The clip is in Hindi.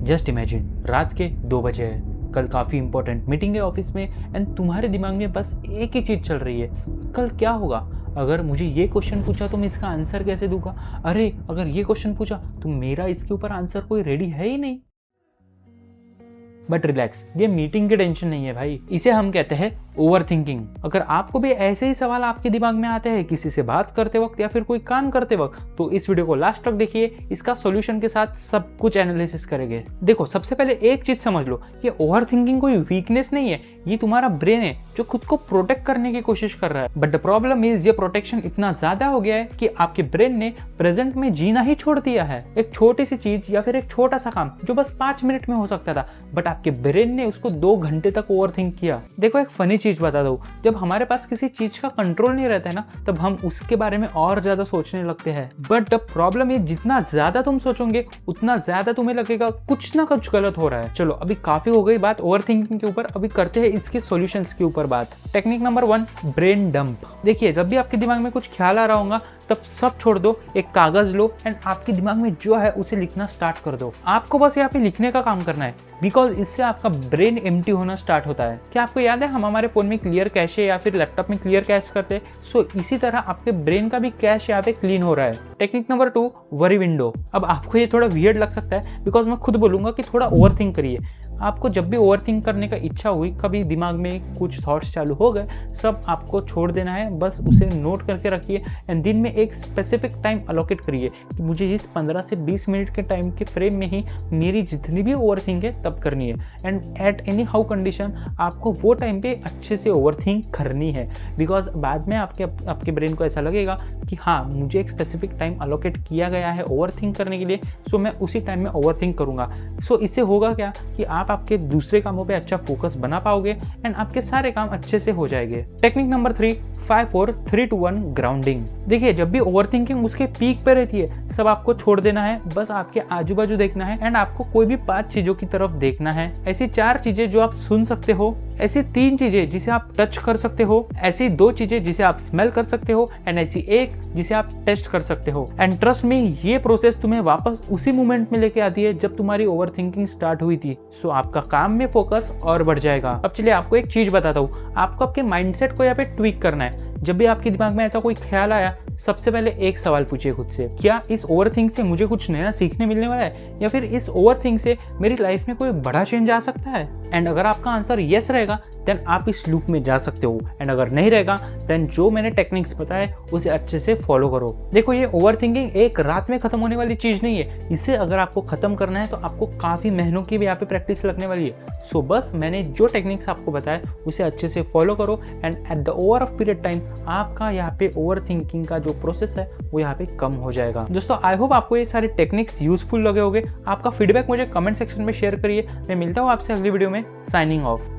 जस्ट इमेजिन रात के 2 बजे है, कल काफ़ी इंपॉर्टेंट मीटिंग है ऑफिस में एंड तुम्हारे दिमाग में बस एक ही चीज़ चल रही है, कल क्या होगा, अगर मुझे ये क्वेश्चन पूछा तो मैं इसका आंसर कैसे दूंगा, अरे अगर ये क्वेश्चन पूछा तो मेरा इसके ऊपर आंसर कोई रेडी है ही नहीं। बट रिलैक्स, ये मीटिंग की टेंशन नहीं है भाई, इसे हम कहते हैं ओवर थिंकिंग। अगर आपको भी ऐसे ही सवाल आपके दिमाग में आते हैं किसी से बात करते वक्त या फिर कोई काम करते वक्त, तो इस वीडियो को लास्ट तक देखिए, इसका सॉल्यूशन के साथ सब कुछ एनालिसिस करेंगे। देखो, सबसे पहले एक चीज समझ लो, ये ओवर थिंकिंग कोई वीकनेस नहीं है, ये तुम्हारा ब्रेन है जो खुद को प्रोटेक्ट करने की कोशिश कर रहा है। बट द प्रॉब्लम इज ये प्रोटेक्शन इतना ज्यादा हो गया है कि आपके ब्रेन ने प्रेजेंट में जीना ही छोड़ दिया है। एक छोटी सी चीज या फिर एक छोटा सा काम जो बस 5 मिनट में हो सकता था, बट आपके ब्रेन ने उसको 2 घंटे तक ओवर थिंक किया। देखो, एक फनी चीज बता दो, जब हमारे पास किसी चीज का कंट्रोल नहीं रहता है ना, तब हम उसके बारे में और ज्यादा सोचने लगते हैं। बट द प्रॉब्लम इज जितना ज्यादा तुम सोचोगे उतना ज्यादा तुम्हें लगेगा कुछ ना कुछ गलत हो रहा है। चलो, अभी काफी हो गई बात ओवर थिंकिंग के ऊपर, अभी करते हैं इसके सॉल्यूशंस के ऊपर बात। Technique number 1, brain dump. देखिए, जब भी आपके दिमाग में कुछ ख्याल आ रहा होगा तब सब छोड़ दो, एक कागज लो एंड आपके दिमाग में जो है उसे लिखना स्टार्ट कर दो। आपको बस यहाँ पे लिखने का काम करना है, बिकॉज इससे आपका ब्रेन एम्प्टी होना स्टार्ट होता है। क्या आपको याद है हम हमारे फोन में क्लियर कैशे या फिर लैपटॉप में क्लियर कैश करते हैं? सो इसी तरह आपके ब्रेन का भी कैश यहाँ पे क्लीन हो रहा है। Technique number 2, worry window. अब आपको ये थोड़ा वियर्ड लग सकता है, बिकॉज मैं खुद बोलूंगा कि थोड़ा ओवर थिंक करिए। आपको जब भी ओवर थिंक करने का इच्छा हुई, कभी दिमाग में कुछ थॉट्स चालू हो गए, सब आपको छोड़ देना है, बस उसे नोट करके रखिए एंड दिन में एक स्पेसिफिक टाइम अलोकेट करिए कि मुझे इस 15 से 20 मिनट के टाइम के फ्रेम में ही मेरी जितनी भी ओवर थिंक है तब करनी है। And at any how condition आपको वो टाइम पे अच्छे से ओवर थिंक करनी है, बिकॉज बाद में आपके ब्रेन को ऐसा लगेगा कि हाँ, मुझे एक स्पेसिफिक टाइम अलोकेट किया गया है ओवर थिंक करने के लिए, सो मैं उसी टाइम में ओवर थिंक करूँगा। सो इससे होगा क्या कि आप आपके दूसरे कामों पे अच्छा फोकस बना पाओगे एंड आपके सारे काम अच्छे से हो जाएंगे। Technique number 3, 5 4 3 2 1 grounding. देखिए, जब भी ओवरथिंकिंग उसके पीक पे रहती है, सब आपको छोड़ देना है, बस आपके आजू बाजू देखना है एंड आपको कोई भी 5 चीजों की तरफ देखना है। ऐसी 4 चीजें जो आप सुन सकते हो, ऐसी 3 चीजें जिसे आप टच कर सकते हो, ऐसी 2 चीजें जिसे आप स्मेल कर सकते हो एंड ऐसी 1 जिसे आप टेस्ट कर सकते हो। एंड ट्रस्ट मी, ये प्रोसेस तुम्हें वापस उसी मोमेंट में लेके आती है जब तुम्हारी ओवरथिंकिंग स्टार्ट हुई थी। सो आपका काम में फोकस और बढ़ जाएगा। अब चलिए आपको एक चीज बताता हूँ, आपको आपके माइंडसेट को यहाँ पे ट्विक करना है। जब भी आपके दिमाग में ऐसा कोई ख्याल आया, सबसे पहले एक सवाल पूछिए खुद से, क्या इस ओवरथिंक से मुझे कुछ नया सीखने मिलने वाला है, या फिर इस ओवरथिंक से मेरी लाइफ में कोई बड़ा चेंज आ सकता है? एंड अगर आपका आंसर यस रहेगा देन आप इस लूप में जा सकते हो, एंड अगर नहीं रहेगा देन जो मैंने टेक्निक्स बताए उसे अच्छे से फॉलो करो। देखो, ये ओवरथिंकिंग एक रात में खत्म होने वाली चीज नहीं है, इसे अगर आपको खत्म करना है तो आपको काफी महीनों की भी यहाँ पे प्रैक्टिस लगने वाली है। सो बस मैंने जो टेक्निक्स आपको बताए उसे अच्छे से फॉलो करो and at the over of period time आपका यहाँ पे ओवरथिंकिंग का जो प्रोसेस है वो यहाँ पे कम हो जाएगा। दोस्तों, आई होप आपको ये सारे टेक्निक्स यूजफुल लगे होंगे। आपका फीडबैक मुझे कमेंट सेक्शन में शेयर करिए। मैं मिलता हूँ आपसे अगली वीडियो में। Signing off.